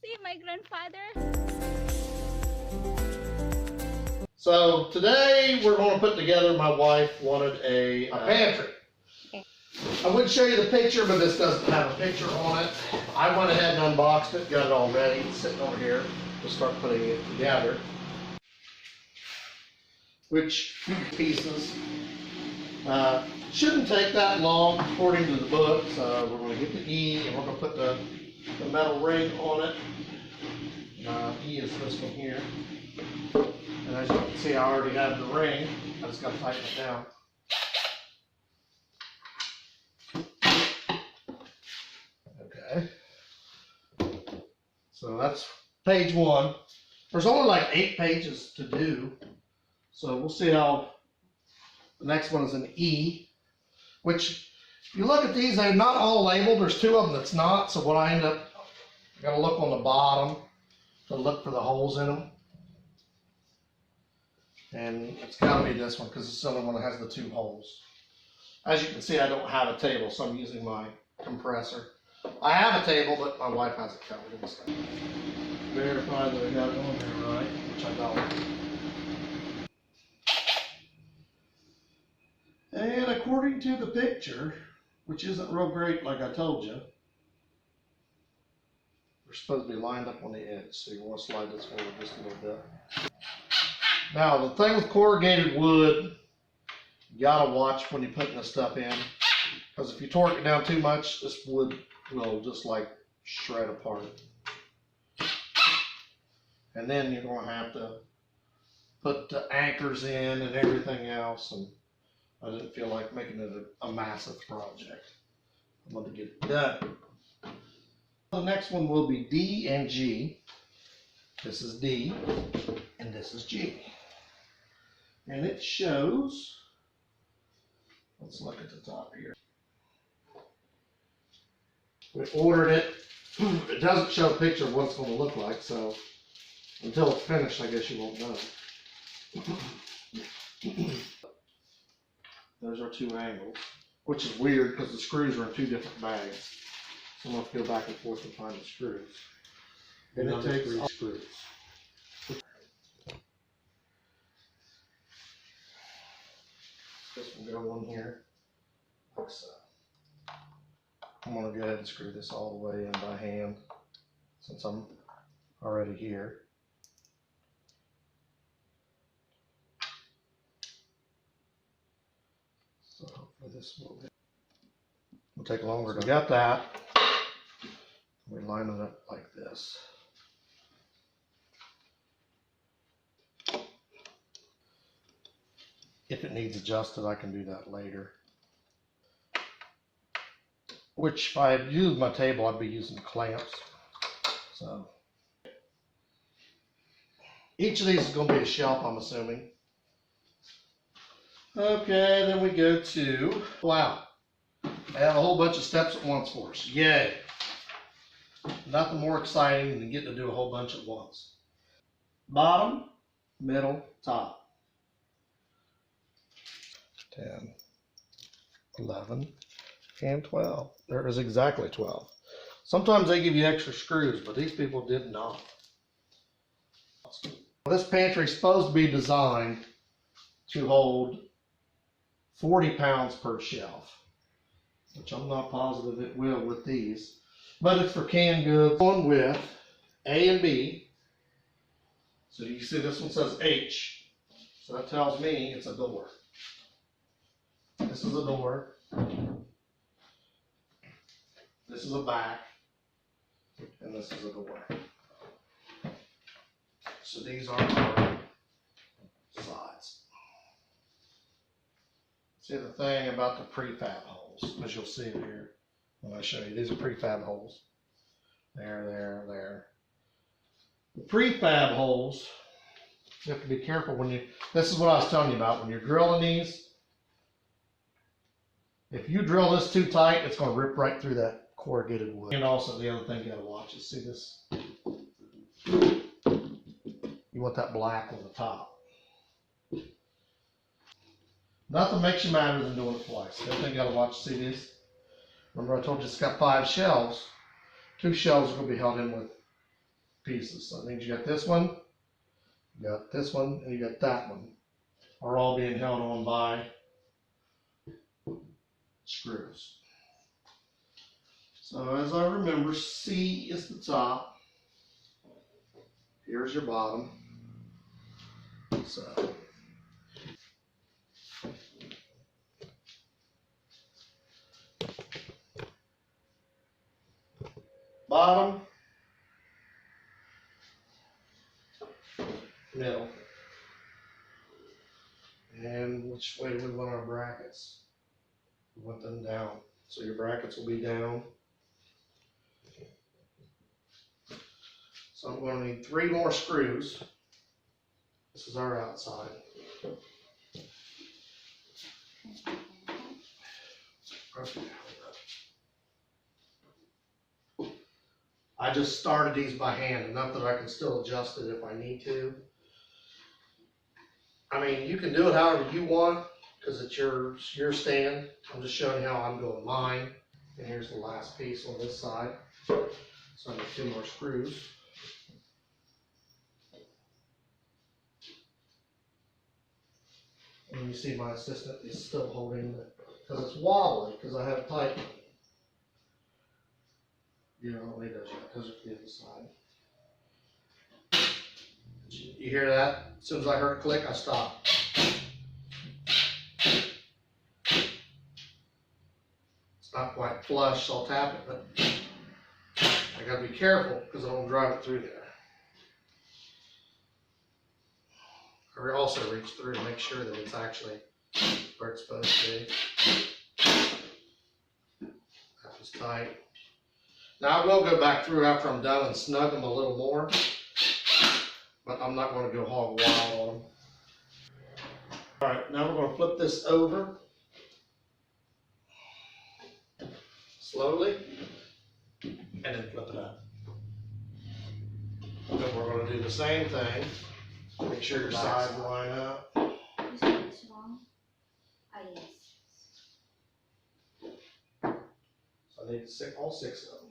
See, my grandfather. So today we're going to put together, my wife wanted a pantry. Okay. I would show you the picture, but this doesn't have a picture on it. I went ahead and unboxed it, got it all ready, it's sitting over here. We'll start putting it together. Which pieces shouldn't take that long according to the book. So we're going to get the E and we're going to put the metal ring on it. E is this one here. And as you can see, I already have the ring. I just got to tighten it down. Okay. So that's page 1. There's only like 8 pages to do. So we'll see how the next one is an E, which if you look at these, they're not all labeled. There's 2 of them that's not. So what I end up, I got to look on the bottom to look for the holes in them. And it's got to be this one because it's the only one that has the 2 holes. As you can see, I don't have a table, so I'm using my compressor. I have a table, but my wife has it covered and stuff. Verify that I got it on there right, which I don't. And according to the picture, which isn't real great like I told you, they're supposed to be lined up on the edge, so you want to slide this forward just a little bit. Now, the thing with corrugated wood, you gotta watch when you're putting this stuff in, because if you torque it down too much, this wood will just like shred apart. And then you're gonna have to put the anchors in and everything else, and I didn't feel like making it a massive project. I'm going to get it done. The next one will be D and G. This is D, and this is G. And it shows, let's look at the top here. We ordered it. It doesn't show a picture of what it's going to look like, so until it's finished, I guess you won't know. Those are 2 angles, which is weird because the screws are in 2 different bags. So I'm going to have to go back and forth and find the screws. And it takes 3 screws. This will go on here, like so. I'm going to go ahead and screw this all the way in by hand since I'm already here. So hopefully this will take longer to get that. We line it up like this. If it needs adjusted, I can do that later. Which, if I had used my table, I'd be using clamps. So each of these is going to be a shelf, I'm assuming. Okay, then we go to, wow, I have a whole bunch of steps at once for us. Yay. Nothing more exciting than getting to do a whole bunch at once. Bottom, middle, top. 10, 11, and 12. There is exactly 12. Sometimes they give you extra screws, but these people did not. This pantry is supposed to be designed to hold 40 pounds per shelf, which I'm not positive it will with these, but it's for canned goods. One with A and B. So you see this one says H, so that tells me it's a door. This is a door. This is a back, and this is a door. So these are our sides. See the thing about the prefab holes, as you'll see here when I show you. These are prefab holes. There, there, there. The prefab holes, you have to be careful when you, this is what I was telling you about, when you're drilling these. If you drill this too tight, it's going to rip right through that corrugated wood. And also the other thing you got to watch is, see this? You want that black on the top. Nothing makes you madder than doing it twice. Definitely gotta watch to see this. Remember I told you it's got 5 shelves. 2 shelves are gonna be held in with pieces. So that means you got this one, you got this one, and you got that one. Are all being held on by screws. So as I remember, C is the top. Here's your bottom. So bottom, middle. And which way do we want our brackets? We want them down. So your brackets will be down. So I'm going to need 3 more screws. This is our outside. I just started these by hand, enough that I can still adjust it if I need to. I mean, you can do it however you want, because it's your stand. I'm just showing you how I'm doing mine. And here's the last piece on this side. So I need 2 more screws. And you see my assistant is still holding it, because it's wobbly, because I have tight. You don't need those yet, those are to the other side. You hear that? As soon as I heard it click, I stopped. It's not quite flush, so I'll tap it, but I gotta be careful because I don't drive it through there. I also reach through to make sure that it's actually where it's supposed to be. That was tight. Now I will go back through after I'm done and snug them a little more, but I'm not going to go hog wild on them. All right, now we're going to flip this over slowly and then flip it up. Then we're going to do the same thing. Make sure your sides line up. This one is wrong. Ah, yes. So I need all 6 of them.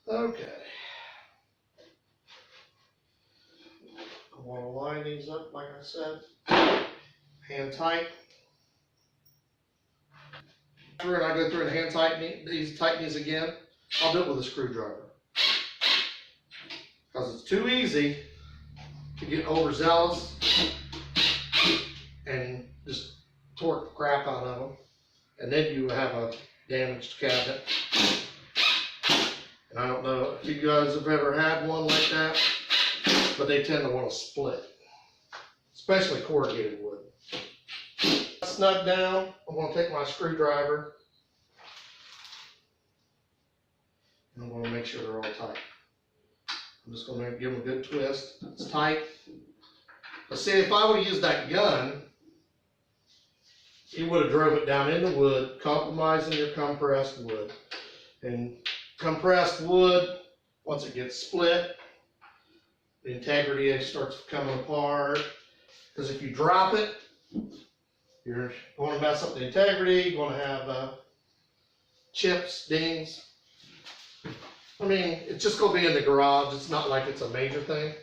Okay. I want to line these up like I said. Hand tight. And I go through and hand tighten these again. I'll do it with a screwdriver. Because it's too easy to get overzealous and just torque the crap out of them. And then you have a damaged cabinet. And I don't know if you guys have ever had one like that, but they tend to want to split, especially corrugated wood. Snug down, I'm going to take my screwdriver and I'm going to make sure they're all tight. I'm just going to give them a good twist. It's tight. But see, if I would have used that gun, you would have drove it down into wood, compromising your compressed wood. And compressed wood, once it gets split, the integrity starts coming apart. Because if you drop it, you're going to mess up the integrity. You're going to have chips, dings. I mean, it's just going to be in the garage. It's not like it's a major thing,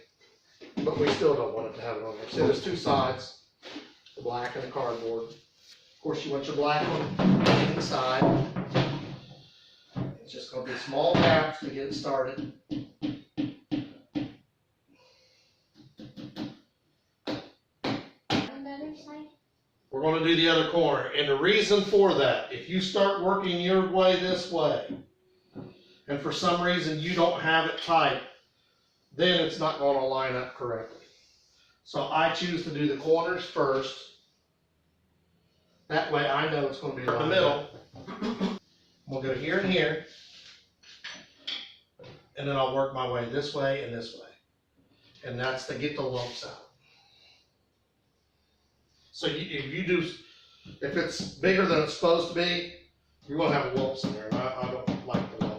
but we still don't want it to have it on there. See, there's 2 sides, the black and the cardboard. Of course, you want your black one inside. It's just going to be small taps to get it started. On the other side? We're going to do the other corner. And the reason for that, if you start working your way this way, and for some reason you don't have it tight, then it's not going to line up correctly. So I choose to do the corners first. That way I know it's going to be in the middle. We'll go here and here. And then I'll work my way this way and this way. And that's to get the lumps out. So if it's bigger than it's supposed to be, you're going to have lumps in there. And I don't like the lumps.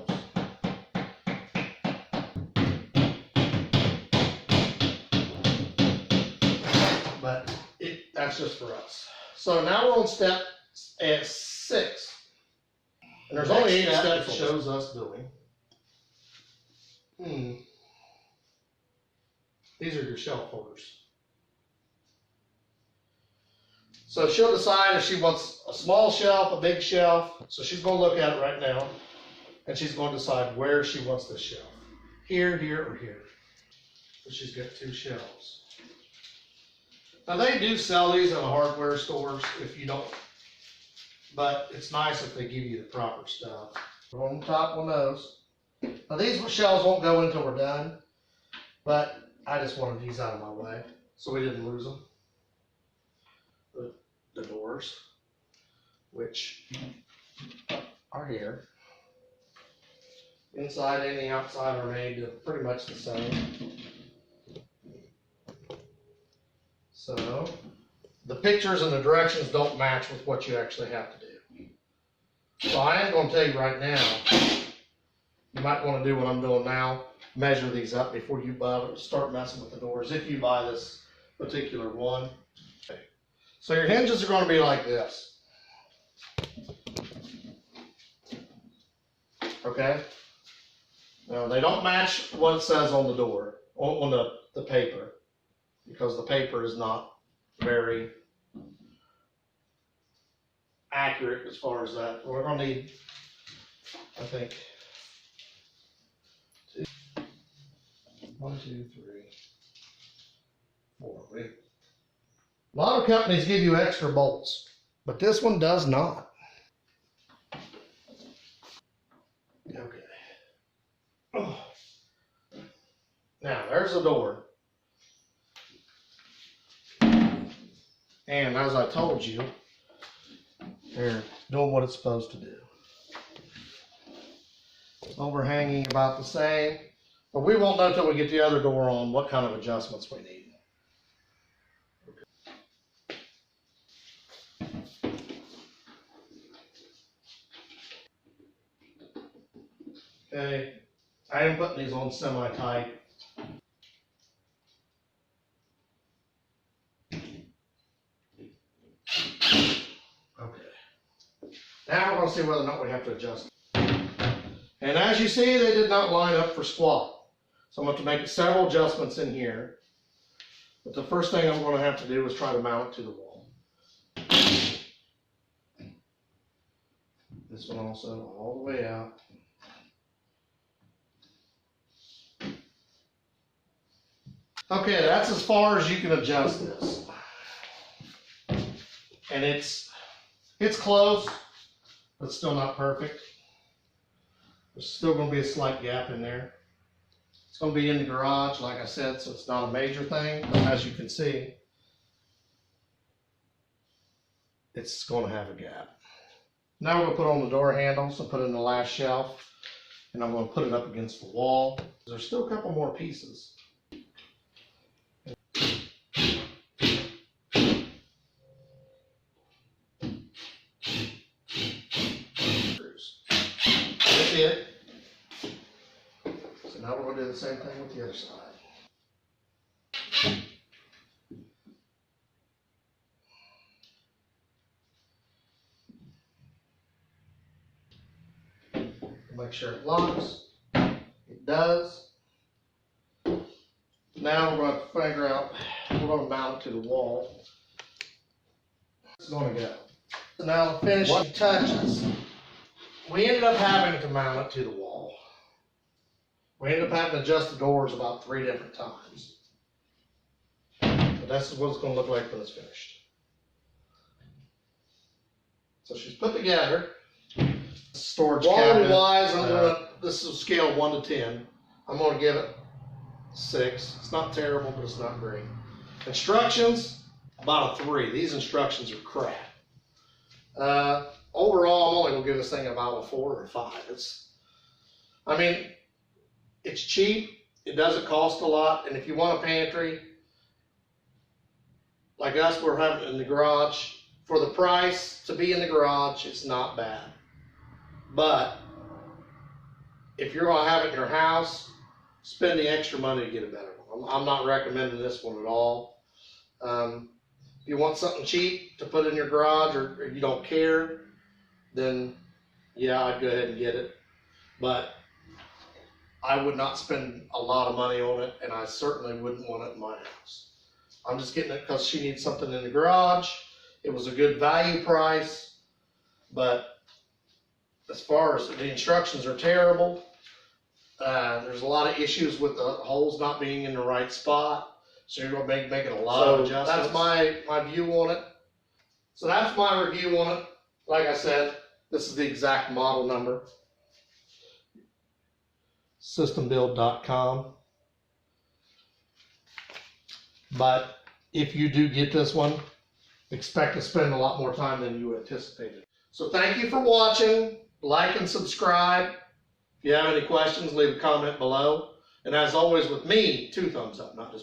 But That's just for us. So now we're on step 6. And there's only 8 steps it shows us doing. These are your shelf holders. So she'll decide if she wants a small shelf, a big shelf. So she's going to look at it right now. And she's going to decide where she wants this shelf. Here, here, or here. So she's got 2 shelves. Now they do sell these in the hardware stores if you don't. But it's nice if they give you the proper stuff. On top on those. Now these shelves won't go until we're done. But I just wanted these out of my way so we didn't lose them. The doors, which are here. Inside and the outside are made pretty much the same. So the pictures and the directions don't match with what you actually have to do. So I am going to tell you right now, you might want to do what I'm doing now. Measure these up before you start messing with the doors, if you buy this particular one. Okay. So your hinges are going to be like this. Okay? Now they don't match what it says on the door, on the paper, because the paper is not very accurate as far as that. We're going to need, I think, 1, 2, 3, 4. A lot of companies give you extra bolts, but this one does not. Okay. Oh. Now, there's the door. And as I told you, they're doing what it's supposed to do. Overhanging about the same. But we won't know until we get the other door on what kind of adjustments we need. Okay, I am putting these on semi-tight. Okay. Now we're going to see whether or not we have to adjust. And as you see, they did not line up for squat. So I'm going to make several adjustments in here. But the first thing I'm going to have to do is try to mount it to the wall. This one also all the way out. Okay, that's as far as you can adjust this. And it's close, but still not perfect. There's still going to be a slight gap in there. It's going to be in the garage, like I said, so it's not a major thing. But as you can see, it's going to have a gap. Now we're going to put on the door handles and put it in the last shelf. And I'm going to put it up against the wall. There's still a couple more pieces. That's it. So now we're going to do the same thing with the other side. Make sure it locks. It does. Now we're going to figure out, we're going to mount it to the wall. It's going to go. So now the finishing touches. We ended up having to mount it to the wall. We ended up having to adjust the doors about 3 different times. But that's what it's going to look like when it's finished. So she's put together. Storage cabinet. Wise, this is scale 1 to 10. I'm going to give it 6. It's not terrible, but it's not great. Instructions, about a 3. These instructions are crap. Overall, I'm only going to give this thing about a 4 or a 5. It's cheap. It doesn't cost a lot. And if you want a pantry, like us, we're having it in the garage. For the price to be in the garage, it's not bad. But if you're going to have it in your house, spend the extra money to get a better one. I'm not recommending this one at all. If you want something cheap to put in your garage or you don't care, then yeah, I'd go ahead and get it. But I would not spend a lot of money on it, and I certainly wouldn't want it in my house. I'm just getting it because she needs something in the garage. It was a good value price, but as far as the instructions are terrible. There's a lot of issues with the holes not being in the right spot, so you're going to be making a lot of adjustments. That's my view on it. So that's my review on it. Like I said, this is the exact model number. Systembuild.com. But if you do get this one, expect to spend a lot more time than you anticipated. So thank you for watching. Like and subscribe. If you have any questions, leave a comment below. And as always with me, 2 thumbs up, not just 1.